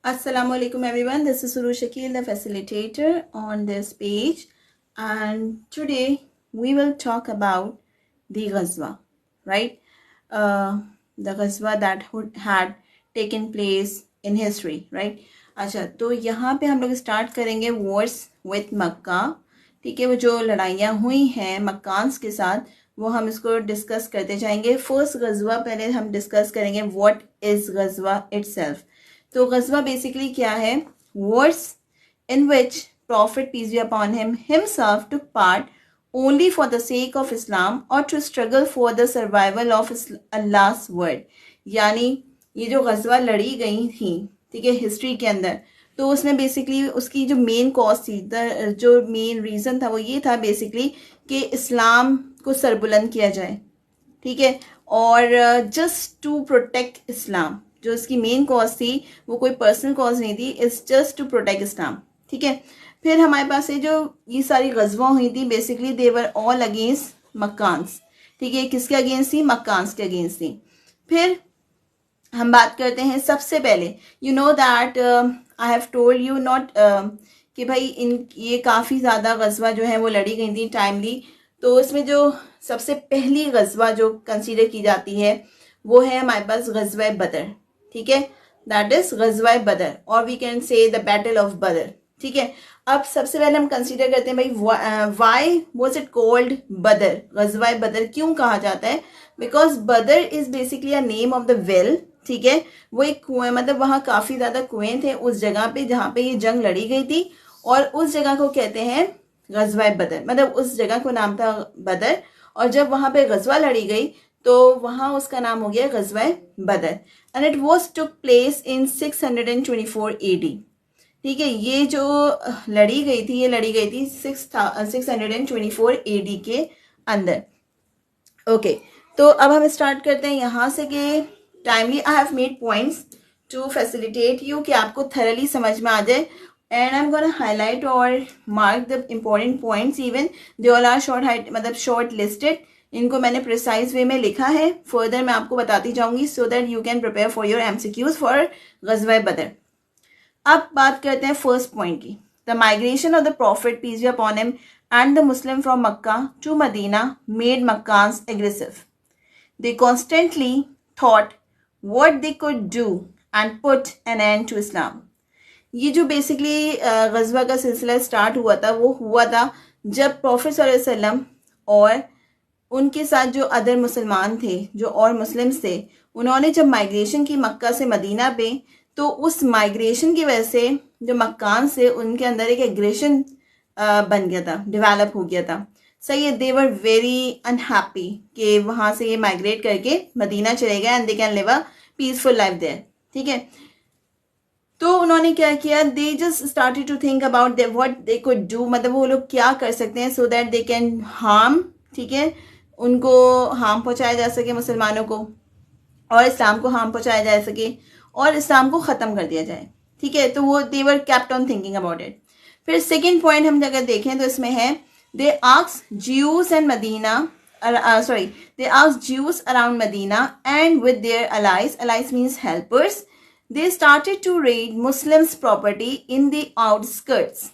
Assalamualaikum everyone. This is Suru Shakil, the facilitator on this page, and today we will talk about the Ghazwa, right? The Ghazwa that had taken place in history, right? अच्छा, तो यहाँ पे हम लोग start करेंगे Wars with मक्का. ठीक है, वो जो लड़ाइयाँ हुई हैं मक्कान्स के साथ वो हम इसको डिस्कस करते जाएंगे. फर्स्ट गजवा पहले हम डिस्कस करेंगे व्हाट इज गजवा इटसेल्फ. तो गजवा बेसिकली क्या है? Wars in which prophet peace be upon him himself took part only for the sake of Islam or to struggle for the survival of Allah's word. यानी ये जो गजवा लड़ी गई थी, ठीक है, हिस्ट्री के अंदर, तो उसमें बेसिकली उसकी जो मेन कॉज थी, जो मेन रीज़न था वो ये था बेसिकली कि इस्लाम को सरबुलंद किया जाए. ठीक है, और जस्ट टू प्रोटेक्ट इस्लाम, जो इसकी मेन कॉज थी वो कोई पर्सनल कॉज नहीं थी, इट्स जस्ट टू प्रोटेक्ट इस्लाम. ठीक है, फिर हमारे पास ये सारी गजवा हुई थी basically they were all against Meccans. ठीक है, किसके अगेंस्ट थी? मक्कान्स के अगेंस्ट थी. फिर हम बात करते हैं सबसे पहले, you know that I have told you not कि भाई ये काफ़ी ज़्यादा गजवा जो है वो लड़ी गई थी टाइमली. तो इसमें जो सबसे पहली गजवा जो कंसीडर की जाती है वो है हमारे पास गजवा बदर. ठीक है, दैट इज गजवा बदर और we can say the battle of Badr. ठीक है, अब सबसे पहले हम कंसीडर करते हैं भाई वाई वॉज इट कॉल्ड बदर. गजवा बदर क्यों कहा जाता है? बिकॉज बदर is basically a name of the well. ठीक है, वो एक कुएं, मतलब वहाँ काफ़ी ज़्यादा कुएं थे उस जगह पे जहाँ पे ये जंग लड़ी गई थी, और उस जगह को कहते हैं गजवा बदर, मतलब उस जगह को नाम था बदर. और जब वहाँ पे गजवा लड़ी गई तो वहाँ उसका नाम हो गया गजवा बदर. And it was took place in 624 AD. ठीक है, ये जो लड़ी गई थी ये लड़ी गई थी 624 AD के अंदर. ओके, तो अब हम स्टार्ट करते हैं यहाँ से कि timely I have made points to facilitate you, कि आपको थरली समझ में आ जाए. And I am gonna highlight और mark the important points, even they all are short, मतलब शॉर्ट लिस्टेड. इनको मैंने प्रिसाइज वे में लिखा है, फर्दर मैं आपको बताती जाऊंगी so that you can prepare for your MCQs for गजवा बदर. अब बात करते हैं फर्स्ट पॉइंट की. The migration of the prophet peace be upon him and the Muslim from Mecca to Medina made Meccans aggressive. They constantly thought what they could do and put an end to Islam. ये जो basically गजवा का सिलसिला start हुआ था वो हुआ था जब प्रॉफिट सल्लल्लाहु अलैहि वसल्लम और उनके साथ जो अदर मुसलमान थे, जो और मुस्लिम्स थे, उन्होंने जब माइग्रेशन की मक्का से मदीना पे, तो उस माइग्रेशन की वजह से जो मक्कान से उनके अंदर एक एग्रेशन बन गया था, डेवलप हो गया था. सही है, दे वर वेरी अनहैप्पी कि वहाँ से ये माइग्रेट करके मदीना चले गए and they can live a peaceful life there. ठीक है, तो उन्होंने क्या किया, they just started to think about what they could do, मतलब वो लोग क्या कर सकते हैं so that they can harm, ठीक है, उनको हार्म पहुँचाया जा सके मुसलमानों को, और इस्लाम को हार्म पहुँचाया जा सके, और इस्लाम को ख़त्म कर दिया जाए. ठीक है, तो वो they were kept on thinking about it. फिर सेकेंड पॉइंट हम अगर देखें तो इसमें है they asked Jews and Medina, they asked Jews around Medina and with their allies means helpers, they started to raid Muslims' property in the outskirts.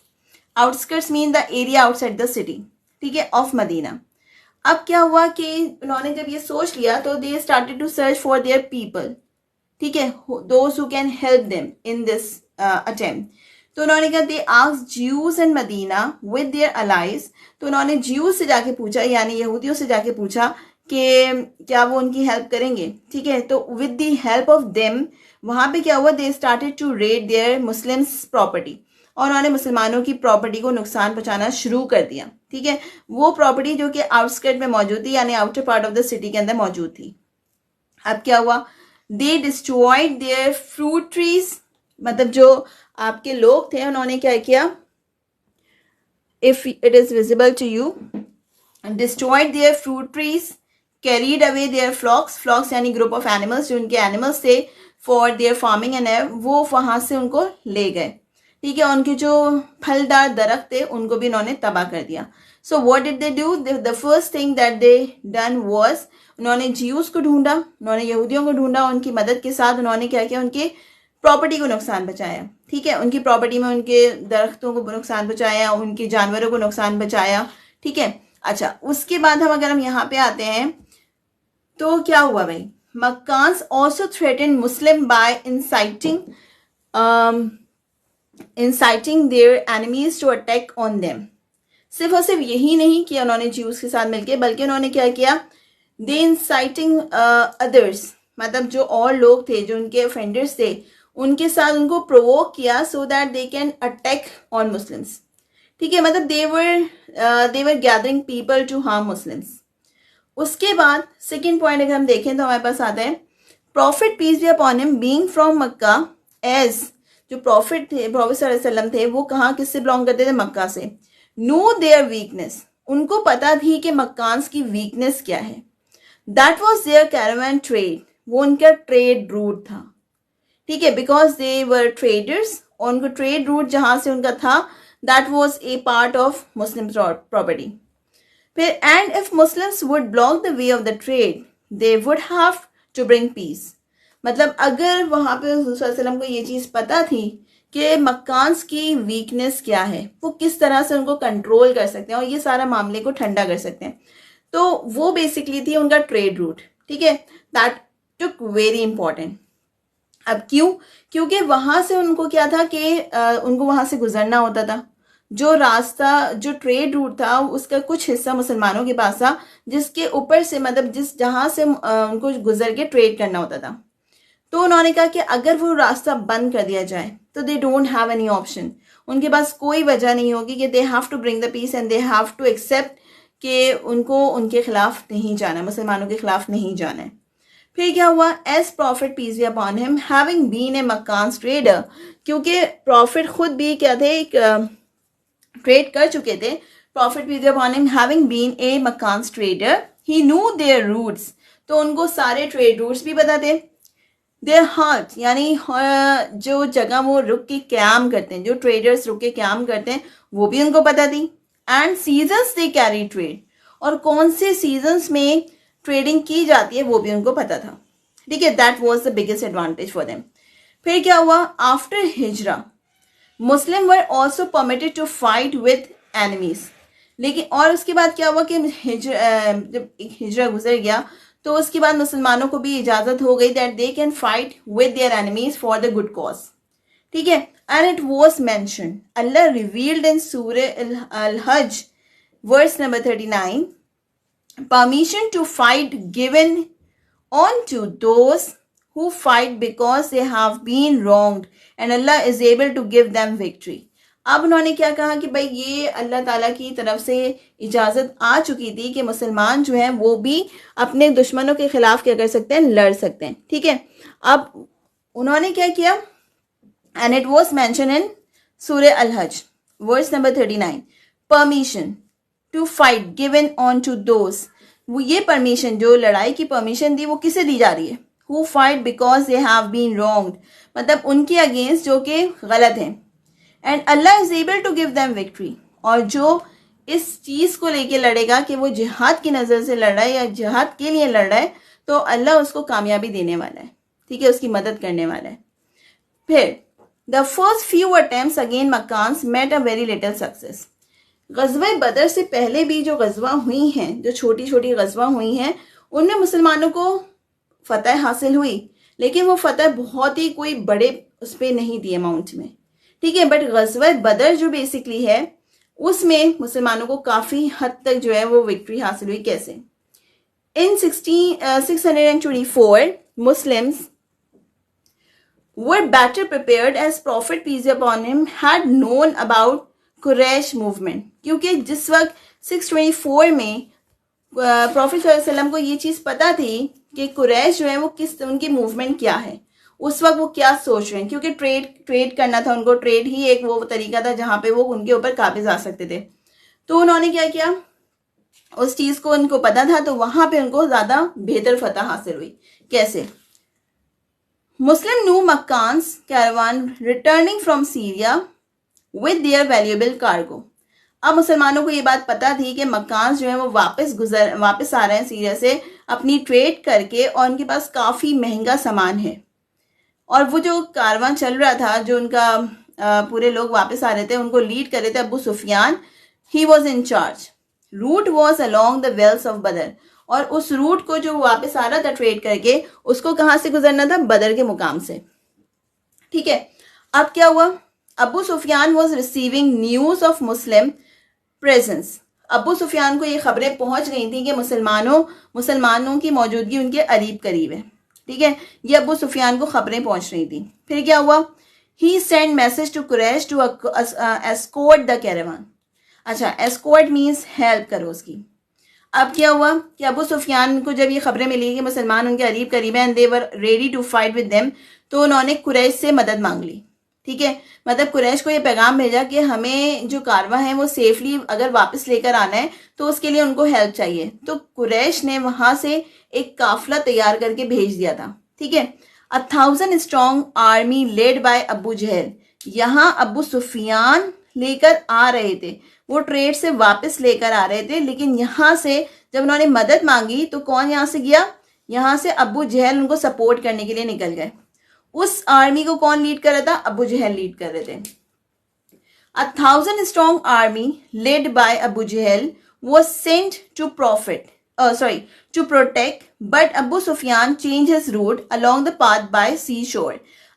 Outskirts mean the area outside the city, ठीक है, of Medina. अब क्या हुआ कि उन्होंने जब ये सोच लिया तो they started to search for their people, ठीक है, those who can help them in this attempt. तो उन्होंने कहा they asked Jews and Medina with their allies. तो उन्होंने ज्यूज से जाके पूछा, यानी यहूदियों से जाके पूछा कि क्या वो उनकी हेल्प करेंगे. ठीक है, तो with the help of them वहाँ पे क्या हुआ, they started to raid their Muslims property, और उन्होंने मुसलमानों की प्रॉपर्टी को नुकसान पहुँचाना शुरू कर दिया. ठीक है, वो प्रॉपर्टी जो कि आउटस्कर्ट में मौजूद थी, यानी outer part of the city के अंदर मौजूद थी. अब क्या हुआ, they destroyed their fruit trees, मतलब जो आपके लोग थे उन्होंने क्या किया, if it is visible to you, destroyed their fruit trees, carried away their flocks यानी ग्रुप ऑफ एनिमल्स, जो उनके एनिमल्स थे फॉर देयर फार्मिंग एंड वो वहां से उनको ले गए. ठीक है, उनके जो फलदार दरख्त थे उनको भी उन्होंने तबाह कर दिया. So what did they do, the first thing that they done was, उन्होंने ज्यूज को ढूंढा, उन्होंने यहूदियों को ढूंढा, उनकी मदद के साथ उन्होंने क्या किया, उनके प्रॉपर्टी को नुकसान पहुंचाया, ठीक है, उनकी प्रॉपर्टी में उनके दरख्तों को नुकसान पहुंचाया, उनके जानवरों को नुकसान पहुंचाया, ठीक है। अच्छा, उसके बाद हम यहाँ पे आते हैं तो क्या हुआ भाई, Meccans also threaten Muslim by inciting their enemies to attack on them. सिर्फ और सिर्फ यही नहीं कि उन्होंने ज्यूज के साथ मिलकर, बल्कि उन्होंने क्या किया, दे इनसाइटिंग अदर्स, मतलब जो और लोग थे, जो उनके ऑफेंडर्स थे, उनके साथ उनको प्रोवोक किया so that they can attack on Muslims, ठीक है। मतलब they were gathering people to harm Muslims. उसके बाद सेकेंड पॉइंट अगर हम देखें तो हमारे पास आता है, prophet peace be upon him being from Mecca, as जो प्रॉफिट थे, प्रॉफिट सल्लल्लाहु अलैहि वसल्लम थे, वो कहाँ किससे बिलोंग करते थे, मक्का से। नो देयर वीकनेस, उनको पता थी कि मक्कान्स की वीकनेस क्या है। That was their caravan trade, वो उनका ट्रेड रूट था, ठीक है, बिकॉज दे वर ट्रेडर्स, और उनको ट्रेड रूट जहां से उनका था, that was a part of Muslim property. फिर and if Muslims would block the way of the trade they would have to bring peace. मतलब अगर वहां पे वसल्लम को ये चीज पता थी कि मक्कान्स की वीकनेस क्या है, वो किस तरह से उनको कंट्रोल कर सकते हैं और ये सारा मामले को ठंडा कर सकते हैं, तो वो बेसिकली थी उनका ट्रेड रूट, ठीक है। That took very important. अब क्यों, क्योंकि वहां से उनको क्या था कि उनको वहां से गुजरना होता था, जो रास्ता, जो ट्रेड रूट था, उसका कुछ हिस्सा मुसलमानों के पास था, जिसके ऊपर से, मतलब जिस जहां से उनको गुजर के ट्रेड करना होता था। तो उन्होंने कहा कि अगर वो रास्ता बंद कर दिया जाए तो they don't have any option, उनके पास कोई वजह नहीं होगी कि they have to bring the peace and they have to accept कि उनको उनके खिलाफ नहीं जाना, मुसलमानों के खिलाफ नहीं जाना है। फिर क्या हुआ, as prophet peace be upon him having been a Meccans trader, क्योंकि प्रॉफिट खुद भी क्या थे, एक ट्रेड कर चुके थे, prophet peace be upon him having been a Meccans trader he knew their routes, तो उनको सारे ट्रेड रूट्स भी पता थे। देयर हार्ट, यानी जो जगह वो रुक के क्याम करते हैं, जो ट्रेडर्स रुक के क्याम करते हैं, वो भी उनको पता थी। And seasons they carry trade, और कौन से सीजन्स में ट्रेडिंग की जाती है वो भी उनको पता था, ठीक है। That was the biggest advantage for them. फिर क्या हुआ, after Hijra Muslim were also permitted to fight with enemies, लेकिन और उसके बाद क्या हुआ कि जब हिजरा गुजर गया तो उसके बाद मुसलमानों को भी इजाजत हो गई that they can fight with their enemies for the good cause, ठीक है। And it was mentioned, Allah revealed in सूरह अल हज verse number 39, permission to fight given on to those who fight because they have been wronged and Allah is able to give them victory। अब उन्होंने क्या कहा कि भाई ये अल्लाह ताला की तरफ से इजाज़त आ चुकी थी कि मुसलमान जो हैं वो भी अपने दुश्मनों के खिलाफ क्या कर सकते हैं, लड़ सकते हैं, ठीक है। अब उन्होंने क्या किया, and it was mention in सूरह अल हज verse number 39, permission to fight given on to those, वो ये परमिशन, जो लड़ाई की परमिशन दी, वो किसे दी जा रही है, who fight because they have been wronged, मतलब उनके अगेंस्ट जो कि गलत हैं। And Allah is able to give them victory, और जो इस चीज को लेके लड़ेगा कि वो जिहाद की नजर से लड़ रहा है या जिहाद के लिए लड़ रहा है, तो अल्लाह उसको कामयाबी देने वाला है, ठीक है, उसकी मदद करने वाला है। फिर the first few attempts again Meccans met a very little success. गज़वा बदर से पहले भी जो गज़वा हुई हैं, जो छोटी छोटी गज़वा हुई हैं, उनमें मुसलमानों को फतह हासिल हुई, लेकिन वो फतह बहुत ही कोई बड़े उस पर नहीं थी अमाउंट में, ठीक है। बट गज़वा बदर जो बेसिकली है, उसमें मुसलमानों को काफ़ी हद तक जो है वो विक्ट्री हासिल हुई। कैसे, इन 624 Muslims were better prepared as Prophet peace be upon him had known about Quraysh movement, क्योंकि जिस वक्त 624 में प्रॉफिट वसल्लम को ये चीज़ पता थी कि कुरैश जो है वो किस, उनकी मूवमेंट क्या है, उस वक्त वो क्या सोच रहे हैं, क्योंकि ट्रेड करना था उनको, ट्रेड ही एक वो तरीका था जहाँ पे वो उनके ऊपर काबिज आ सकते थे। तो उन्होंने क्या किया, उस चीज़ को उनको पता था, तो वहाँ पे उनको ज़्यादा बेहतर फतह हासिल हुई। कैसे, Muslim knew Meccans caravan returning from Syria with their valuable cargo. अब मुसलमानों को ये बात पता थी कि मक्कान्स जो है वो वापस आ रहे हैं सीरिया से अपनी ट्रेड करके, और उनके पास काफ़ी महंगा सामान है, और वो जो कारवां चल रहा था, जो उनका पूरे लोग वापस आ रहे थे, उनको लीड कर रहे थे Abu Sufyan, he was in charge. Route was along the wells of Badr, और उस रूट को जो वापस आ रहा था ट्रेड करके, उसको कहाँ से गुजरना था? बदर के मुकाम से। ठीक है, अब क्या हुआ? Abu Sufyan was receiving news of Muslim presence. Abu Sufyan को ये खबरें पहुंच गई थी कि मुसलमानों की मौजूदगी उनके करीब करीब है। ठीक है, ये अबू सुफियान को खबरें पहुंच रही थी। फिर क्या हुआ? He send message to Quraysh to escort the caravan. अच्छा, एस्कॉर्ट मीन्स हेल्प करो उसकी। अब क्या हुआ कि अबू सुफियान को जब ये खबरें मिली कि मुसलमान उनके करीब करीब हैं, and they were ready to fight with them, तो उन्होंने कुरैश से मदद मांग ली। ठीक है, मतलब कुरैश को ये पैगाम भेजा कि हमें जो कारवा है वो सेफली अगर वापस लेकर आना है तो उसके लिए उनको हेल्प चाहिए। तो कुरैश ने वहां से एक काफिला तैयार करके भेज दिया था। ठीक है, 1,000 strong army led by Abu Jahl, यहाँ अबू सुफियान लेकर आ रहे थे, वो ट्रेड से वापस लेकर आ रहे थे, लेकिन यहाँ से जब उन्होंने मदद मांगी तो कौन यहाँ से गया? यहाँ से अबू जहल उनको सपोर्ट करने के लिए निकल गए। उस आर्मी को कौन लीड कर रहा था? अबू जहल लीड कर रहे थे। 1,000 strong army led by Abu Jahl was sent to to protect, but Abu Sufyan changed his route along the path by seashore.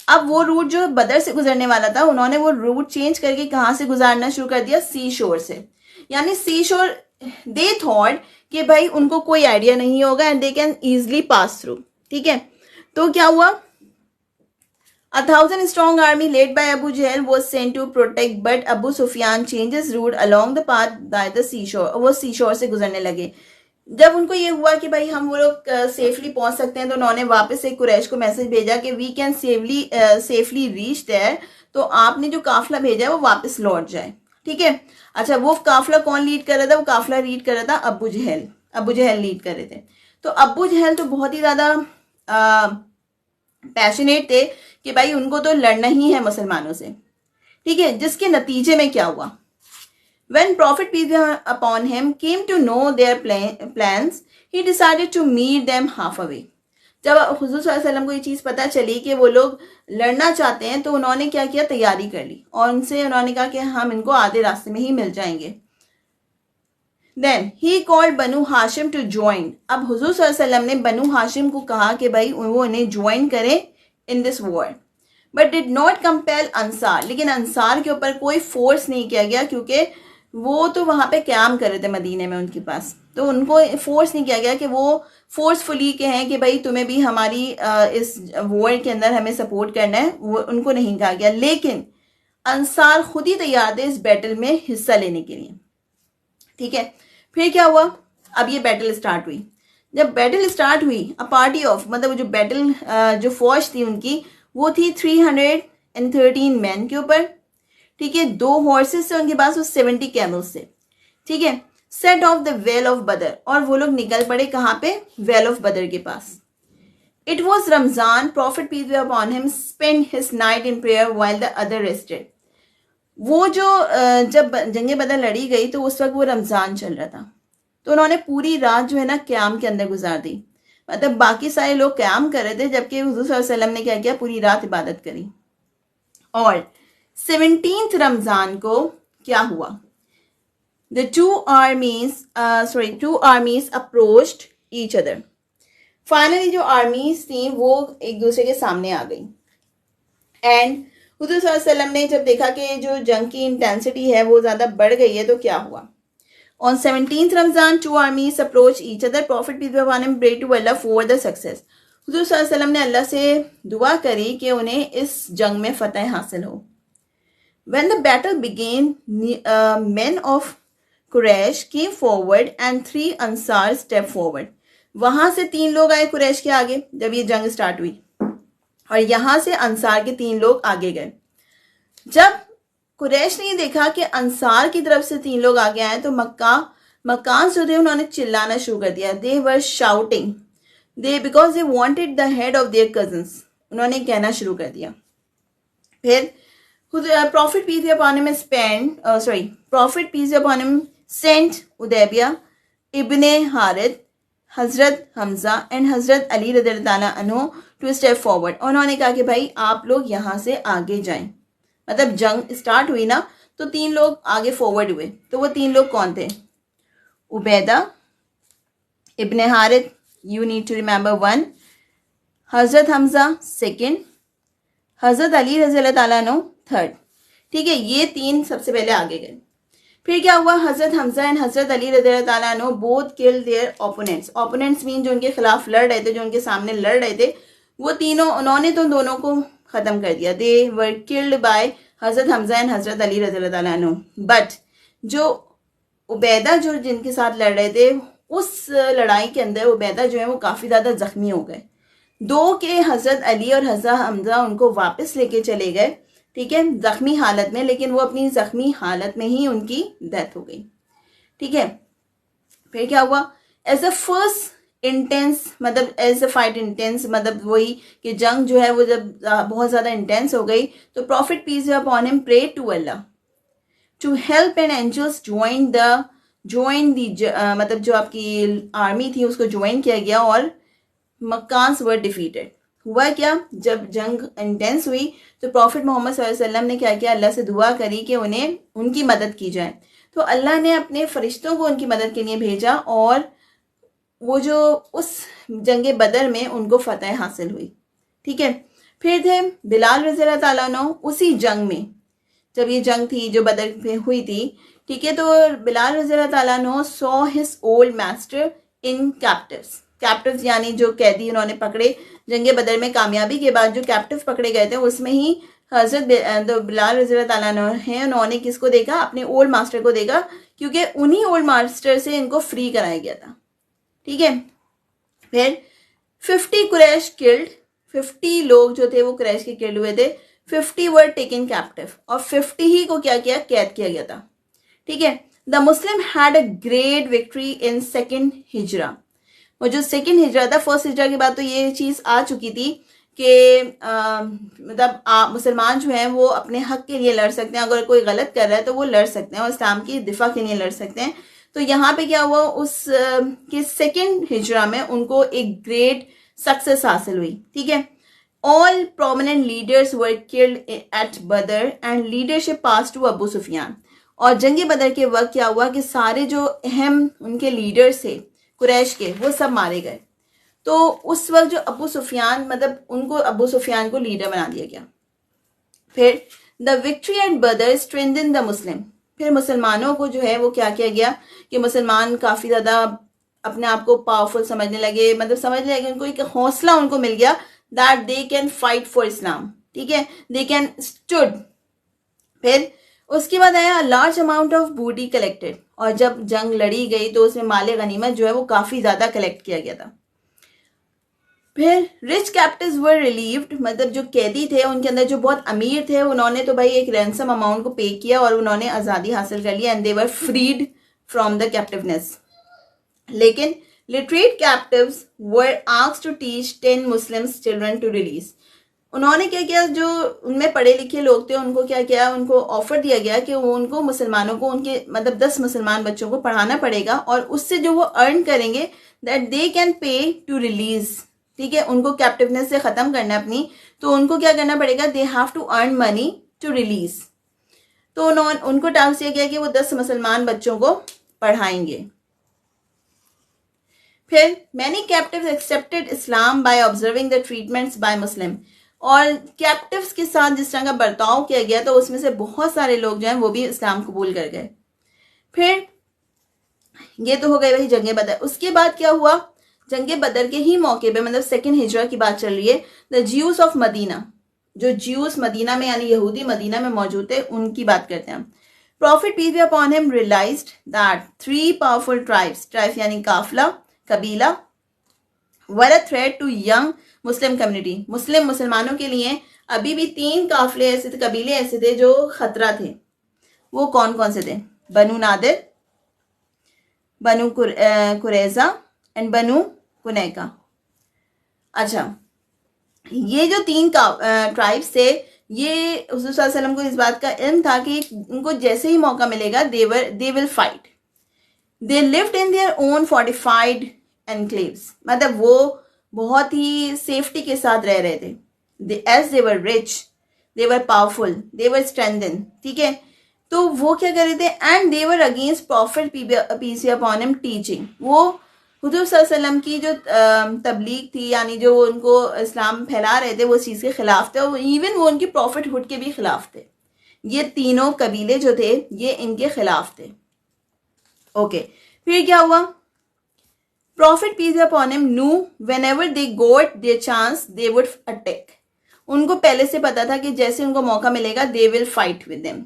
अब वो रूट जो बदर से गुजरने वाला था, उन्होंने वो रूट चेंज करके कहाँ से गुजारना शुरू कर दिया? सी शोर से। यानी सी शोर, दे थॉट कि भाई उनको कोई आइडिया नहीं होगा and they can easily pass through. ठीक है, तो क्या हुआ? 1,000 strong army led by Abu Jahl was sent to protect, but Abu Sufyan changed his route along the path by the seashore. वो seashore से गुजरने लगे। जब उनको ये हुआ कि भाई हम वो लोग सेफली पहुंच सकते हैं, तो उन्होंने वापस एक कुरैश को मैसेज भेजा कि we can safely reach there, तो आपने जो काफिला भेजा है वो वापस लौट जाए। ठीक है, अच्छा, वो काफिला कौन लीड कर रहा था? वो काफिला लीड कर रहा था अबू जहल लीड कर रहे थे। तो अबू जहल तो बहुत ही ज्यादा पैशनेट थे कि भाई उनको तो लड़ना ही है मुसलमानों से। ठीक है, जिसके नतीजे में क्या हुआ? When Prophet peace be upon him came to know their plans, he decided to meet them halfway. जब हुजूर सल्लल्लाहु अलैहि वसल्लम को ये चीज़ पता चली कि वो लोग लड़ना चाहते हैं, तो उन्होंने क्या किया? तैयारी कर ली, और उनसे उन्होंने कहा कि हम इनको आधे रास्ते में ही मिल जाएंगे। Then he called Banu Hashim to join. अब हुजूर सल्लल्लाहु अलैहि वसल्लम ने बनु हाशिम को कहा कि भाई वो इन्हें ज्वाइन करें in this war, but did not compel Ansar, लेकिन अंसार के ऊपर कोई फोर्स नहीं किया गया, क्योंकि वो तो वहाँ पे क्याम कर रहे थे मदीने में उनके पास, तो उनको फोर्स नहीं किया गया कि वो फोर्सफुली के हैं कि भाई तुम्हें भी हमारी इस वॉर के अंदर हमें सपोर्ट करना है, वो उनको नहीं कहा गया। लेकिन अंसार खुद ही तैयार थे इस बैटल में हिस्सा लेने के लिए। ठीक है, फिर क्या हुआ? अब ये बैटल स्टार्ट हुई। जब बैटल स्टार्ट हुई, अ पार्टी ऑफ, मतलब जो बैटल जो फौज थी उनकी, वो थी 313 मैन के ऊपर। ठीक है, 2 हॉर्सेस थे उनके पास, 70 कैमल्स थे। ठीक है, set of the well of Badr, और वो लोग निकल पड़े कहाँ पे? वेल ऑफ बदर के पास। It was Ramzan, prophet peace be upon him spend his night in prayer while the other rested. वो जो जब जंगे बदर लड़ी गई तो उस वक्त वो रमजान चल रहा था, तो उन्होंने पूरी रात जो है ना क्याम के अंदर गुजार दी। मतलब बाकी सारे लोग क्याम कर रहे थे, जबकि हुजूर सल्लल्लाहु अलैहि वसल्लम ने क्या किया? पूरी रात इबादत करी। और 17th रमजान को क्या हुआ? The two armies approached each other. Finally जो आर्मीज थी वो एक दूसरे के सामने आ गई, एंड हुजूर सल्लल्लाहु अलैहि वसल्लम ने जब देखा कि जो जंग की इंटेंसिटी है वो ज़्यादा बढ़ गई है, तो क्या हुआ? On 17th Ramzan, 2 armies approached each other. Prophet peace be upon him prayed to Allah for the success. हुजूर सल्लल्लाहु अलैहि वसल्लम ने अल्लाह से दुआ करी कि उन्हें इस जंग में फतह हासिल हो। When the battle began, men of Quraysh came forward and 3 Ansar stepped forward. वहां से 3 लोग आए कुरैश के आगे जब ये जंग स्टार्ट हुई, और यहां से अंसार के 3 लोग आगे गए। जब कुरैश ने देखा कि अंसार की तरफ से 3 लोग आगे आए, तो मक्कान जो थे उन्होंने चिल्लाना शुरू कर दिया। They were shouting because they wanted the head of their cousins, उन्होंने कहना शुरू कर दिया। फिर prophet peace be upon him sent उदैबिया इब्ने हज़रत हमज़ा एंड हज़रत अली रज़ियल्लाहु ताला अन्हु टू स्टेप फॉरवर्ड। उन्होंने कहा कि भाई आप लोग यहाँ से आगे जाएं। मतलब जंग स्टार्ट हुई ना, तो 3 लोग आगे फॉरवर्ड हुए। तो वो 3 लोग कौन थे? उबैदा इब्न हारिथ, यू नीड टू रिमेंबर 1, हज़रत हमज़ा 2nd, हज़रत अली रज़ियल्लाहु ताला अन्हु 3rd। ठीक है, ये 3 सबसे पहले आगे गए। फिर क्या हुआ? हज़रत हमज़ा एंड हज़रत अली रज़ियल्लाहु ताला अन्हु both killed their opponents. Opponents mean जो उनके खिलाफ लड़ रहे थे, जो उनके सामने लड़ रहे थे, वो तीनों, उन्होंने तो दोनों को ख़त्म कर दिया। दे वर किल्ड बाय हज़रत हमज़ा एंड हज़रत अली रज़ियल्लाहु ताला अन्हु। बट जो उबैदा जो जिनके साथ लड़ रहे थे, उस लड़ाई के अंदर उबैदा जो है वो काफ़ी ज़्यादा ज़ख्मी हो गए। 2 के हज़रत अली और हज़रत हमज़ा उनको वापस लेके चले गए, ठीक है, ज़ख्मी हालत में, लेकिन वो अपनी ज़ख्मी हालत में ही उनकी डेथ हो गई। ठीक है, फिर क्या हुआ? एज अ फर्स्ट इंटेंस, मतलब एज अ फाइट इंटेंस, मतलब वही कि जंग जो है वो जब बहुत ज़्यादा इंटेंस हो गई, तो prophet peace upon him pray to Allah to help and angels join the मतलब जो आपकी आर्मी थी उसको ज्वाइन किया गया और मक्कास वर डिफीटेड। हुआ क्या? जब जंग इंटेंस हुई तो प्रॉफिट मोहम्मद सल्लल्लाहु अलैहि वसल्लम ने क्या किया? अल्लाह से दुआ करी कि उन्हें उनकी मदद की जाए। तो अल्लाह ने अपने फरिश्तों को उनकी मदद के लिए भेजा और वो जो उस जंग बदर में उनको फतह हासिल हुई। ठीक है, फिर थे बिलाल रज़ियल्लाहु ताला अन्हु उसी जंग में, जब ये जंग थी जो बदर में हुई थी, ठीक है, तो बिलाल रज़ियल्लाहु ताला अन्हु saw his old master in captives यानी जो कैदी उन्होंने पकड़े जंग बदर में। कामयाबी के बाद जो कैप्टिव पकड़े गए थे उसमें ही हज़रत बिलाल रज़ियल्लाहु ताला अन्हु हैं, उन्होंने किसको देखा? अपने ओल्ड मास्टर को देखा, क्योंकि उन्हीं ओल्ड मास्टर से इनको फ्री कराया गया था। ठीक है, फिर 50 कुरैश किल्ड, 50 लोग जो थे वो कुरैश के किल्ड हुए थे। 50 वर टेकन कैप्टिव और 50 ही को क्या किया? कैद किया गया था। ठीक है, the Muslim had a great victory in 2nd हिजरा। वो जो 2nd हिजरा था, 1st हिजरा के बाद तो ये चीज़ आ चुकी थी कि मतलब मुसलमान जो हैं वो अपने हक के लिए लड़ सकते हैं। अगर कोई गलत कर रहा है तो वो लड़ सकते हैं और इस्लाम की दिफा के लिए लड़ सकते हैं। तो यहाँ पे क्या हुआ? उस के 2nd हिजरा में उनको एक ग्रेट सक्सेस हासिल हुई। ठीक है, all prominent leaders were killed at Badr and leadership pass to Abu Sufyan. और जंग बदर के वक्त क्या हुआ कि सारे जो अहम उनके लीडर्स थे कुरैश के, वो सब मारे गए। तो उस वक्त जो अबू सुफियान, मतलब उनको अबू सुफियान को लीडर बना दिया गया। फिर द विक्ट्री एट बदर स्ट्रेंथन द मुस्लिम। फिर मुसलमानों को जो है वो क्या किया गया कि मुसलमान काफ़ी ज़्यादा अपने आप को पावरफुल समझने लगे, मतलब समझने लगे, उनको एक हौसला उनको मिल गया that they can fight for इस्लाम। ठीक है, दे कैन स्टूड। फिर उसके बाद आया लार्ज अमाउंट ऑफ बूटी कलेक्टेड, और जब जंग लड़ी गई तो उसमें माले गनीमत जो है वो काफ़ी ज़्यादा कलेक्ट किया गया था। फिर रिच कैप्टिव्स वर रिलीव्ड, मतलब जो कैदी थे उनके अंदर जो बहुत अमीर थे उन्होंने तो भाई एक रैंसम अमाउंट को पे किया और उन्होंने आज़ादी हासिल कर लिया and they were freed from the captiveness. लेकिन literate captives were asked to teach 10 Muslim children to release. उन्होंने क्या किया? जो उनमें पढ़े लिखे लोग थे उनको क्या किया? उनको ऑफर दिया गया कि वो उनको मुसलमानों को उनके मतलब 10 मुसलमान बच्चों को पढ़ाना पड़ेगा और उससे जो वो अर्न करेंगे that they can pay to release. ठीक है, उनको कैप्टिवनेस से ख़त्म करना अपनी, तो उनको क्या करना पड़ेगा? They have to earn money to release. तो उनको टास्क दिया गया कि वो 10 मुसलमान बच्चों को पढ़ाएंगे। फिर many captives accepted Islam by observing the treatments bye मुस्लिम। और कैप्टिव्स के साथ जिस तरह का बर्ताव किया गया तो उसमें से बहुत सारे लोग जो हैं वो भी इस्लाम कबूल कर गए। फिर ये तो हो गई वही जंग बदर। उसके बाद क्या हुआ? जंग बदर के ही मौके पे, मतलब 2nd हिजरा की बात चल रही है, द ज्यूस ऑफ मदीना, जो ज्यूस मदीना में यानी यहूदी मदीना में मौजूद थे, उनकी बात करते हैं हम। Prophet peace be upon him realized that 3 powerful tribes यानी काफिला, कबीला, were a threat to young Muslim community. मुसलमानों के लिए अभी भी 3 काफिले ऐसे थे, कबीले ऐसे थे जो खतरा थे। वो कौन कौन से थे? बनु नादिर, बनु कुरैजा एंड बनु कुनैका। अच्छा, ये जो 3 ट्राइब्स थे, ये हुज़ूर सल्लल्लाहु अलैहि वसल्लम को इस बात का इल्म था कि उनको जैसे ही मौका मिलेगा they will fight. They lived in their own fortified enclaves, मतलब वो बहुत ही सेफ्टी के साथ रह रहे थे। As they were rich, they were powerful, they were strengthen, ठीक है। तो वो क्या कर रहे थे, and they were against prophet peace upon him teaching, वो हुजूर सल्लल्लाहु अलैहि वसल्लम की जो तबलीग थी, यानी जो उनको इस्लाम फैला रहे थे, वो चीज़ के खिलाफ थे, और इवन वो उनकी प्रॉफिट हुड के भी खिलाफ थे। ये तीनों कबीले जो थे ये इनके खिलाफ थे। ओके, फिर क्या हुआ, prophet peace upon him knew whenever they got their chance they would attack, उनको पहले से पता था कि जैसे उनको मौका मिलेगा they will fight with them.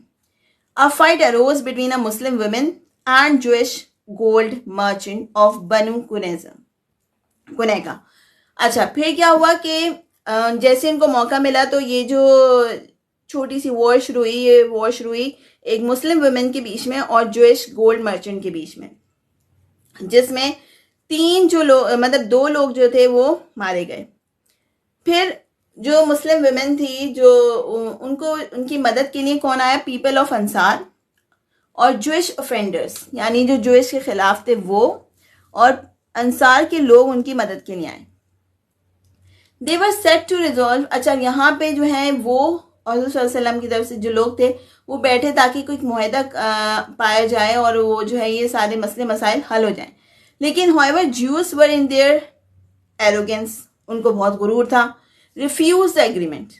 A fight arose between a Muslim women and Jewish gold merchant of Banu Qaynuqa. अच्छा, फिर क्या हुआ कि जैसे इनको मौका मिला तो ये जो छोटी सी वॉर शुरू हुई, ये वॉर शुरू हुई एक मुस्लिम वुमेन के बीच में और जूइश गोल्ड मर्चेंट के बीच में, जिसमें तीन जो लोग, मतलब दो लोग जो थे वो मारे गए। फिर जो मुस्लिम वुमेन थी, जो उनको उनकी मदद के लिए कौन आया, पीपल ऑफ अंसार और जूइश ऑफेंडर्स, यानी जो जूइश के खिलाफ थे वो, और अंसार के लोग उनकी मदद के लिए आए। दे वर सेट टू रिजॉल्व, अच्छा यहाँ पे जो है वो और की तरफ से जो लोग थे वो बैठे ताकि कोई मुआहदा पाया जाए और वो जो है ये सारे मसले मसाइल हल हो जाएं। लेकिन however juice were in their arrogance, उनको बहुत गुरूर था, रिफ्यूज द एग्रीमेंट,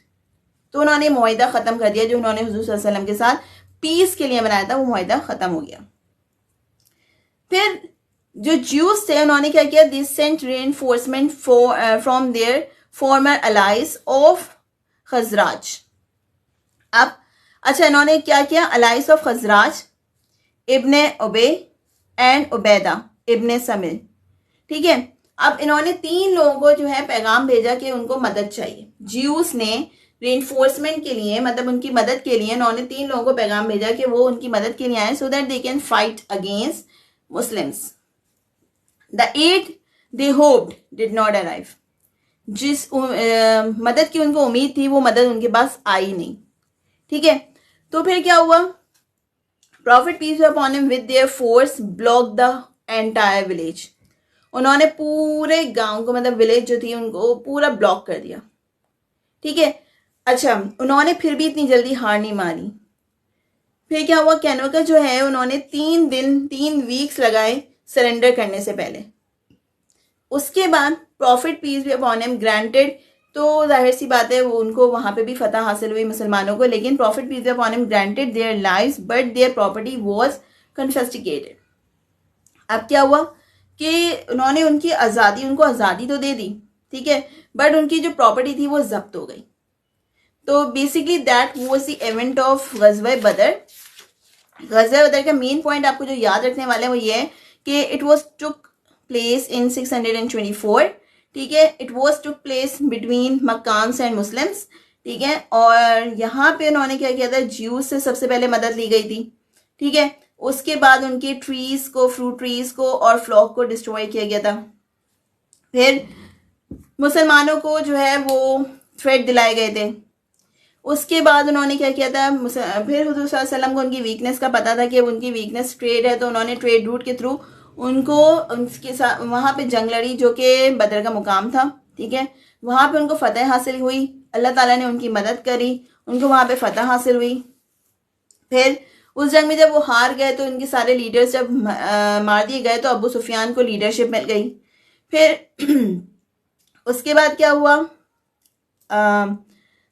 तो उन्होंने मुआहदा ख़त्म कर दिया जो उन्होंने हुजूर सल्लल्लाहु अलैहि वसल्लम के साथ पीस के लिए बनाया था, वो मुआहदा ख़त्म हो गया। फिर जो ज्यूस थे उन्होंने क्या किया, this sent reinforcement from their former allies of Khazraj. अब अच्छा, इन्होंने क्या किया, allies of Khazraj, Ibn Ubayy and Ubaidah ibn Samit, ठीक है। अब इन्होंने तीन लोगों को जो है पैगाम भेजा कि उनको मदद चाहिए। ज्यूस ने रीइंफोर्समेंट के लिए, मतलब उनकी मदद के लिए, इन्होंने तीन लोगों को पैगाम भेजा कि वो उनकी मदद के लिए आए, so that they can fight against Muslims. The aid they hoped did not arrive, जिस मदद की उनको उम्मीद थी वो मदद उनके पास आई नहीं, ठीक है। तो फिर क्या हुआ, prophet peace upon him with their force block the entire village, उन्होंने पूरे गांव को, मतलब विलेज जो थी उनको पूरा ब्लॉक कर दिया, ठीक है। अच्छा, उन्होंने फिर भी इतनी जल्दी हार नहीं मानी। फिर क्या हुआ, कैनोका जो है उन्होंने 3 वीक्स लगाए सरेंडर करने से पहले। उसके बाद प्रॉफिट पीस भी अपॉन हिम ग्रांटेड, तो जाहिर सी बात है वो उनको वहां पे भी फतह हासिल हुई मुसलमानों को, लेकिन profit peace upon him granted their lives but their property was confiscated. अब क्या हुआ कि उन्होंने उनको आज़ादी तो दे दी, ठीक है, बट उनकी जो प्रॉपर्टी थी वो जब्त हो गई। तो basically that was the event of गज़वा बदर। गज़वा बदर का मेन पॉइंट आपको जो याद रखने वाले हैं वो ये है कि it was took place in 624, ठीक है। It was took place between Meccans and Muslims, ठीक है। और यहाँ पे उन्होंने क्या किया था, ज्यूज से सबसे पहले मदद ली गई थी, ठीक है। उसके बाद उनके ट्रीज को, फ्रूट ट्रीज को और फ्लॉक को डिस्ट्रॉय किया गया था। फिर मुसलमानों को जो है वो थ्रेट दिलाए गए थे। उसके बाद उन्होंने क्या किया था, फिर हुजूर सल्लल्लाहु अलैहि वसल्लम को उनकी वीकनेस का पता था कि उनकी वीकनेस ट्रेड है, तो उन्होंने ट्रेड रूट के थ्रू उनको उनके साथ वहाँ पे जंग लड़ी जो कि बदर का मुकाम था, ठीक है। वहाँ पे उनको फतह हासिल हुई, अल्लाह ताला ने उनकी मदद करी, उनको वहाँ पे फतह हासिल हुई। फिर उस जंग में जब वो हार गए तो उनके सारे लीडर्स जब मार दिए गए तो अबू सुफियान को लीडरशिप मिल गई। फिर उसके बाद क्या हुआ,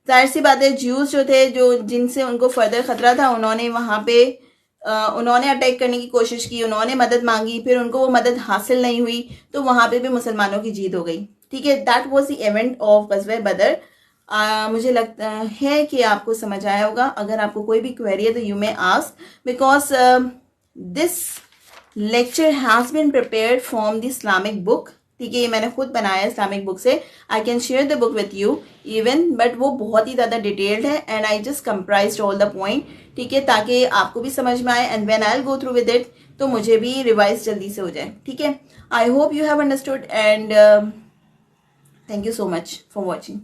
जाहिर सी बात है ज्यूज जो थे, जो जिनसे उनको फर्दर ख़तरा था, उन्होंने वहाँ पे उन्होंने अटैक करने की कोशिश की, उन्होंने मदद मांगी, फिर उनको वो मदद हासिल नहीं हुई, तो वहाँ पे भी मुसलमानों की जीत हो गई, ठीक है। That was the event of गज़वा बदर। मुझे लगता है कि आपको समझ आया होगा। अगर आपको कोई भी क्वेरी है तो you may ask, because this lecture has been prepared from the Islamic book, ठीक है। ये मैंने खुद बनाया है इस्लामिक बुक से। I can share the book with you even, but वो बहुत ही ज़्यादा डिटेल्ड है and I just comprised all the point, ठीक है, ताकि आपको भी समझ में आए and when I will go through with it तो मुझे भी रिवाइज जल्दी से हो जाए, ठीक है। I hope you have understood and thank you so much for watching.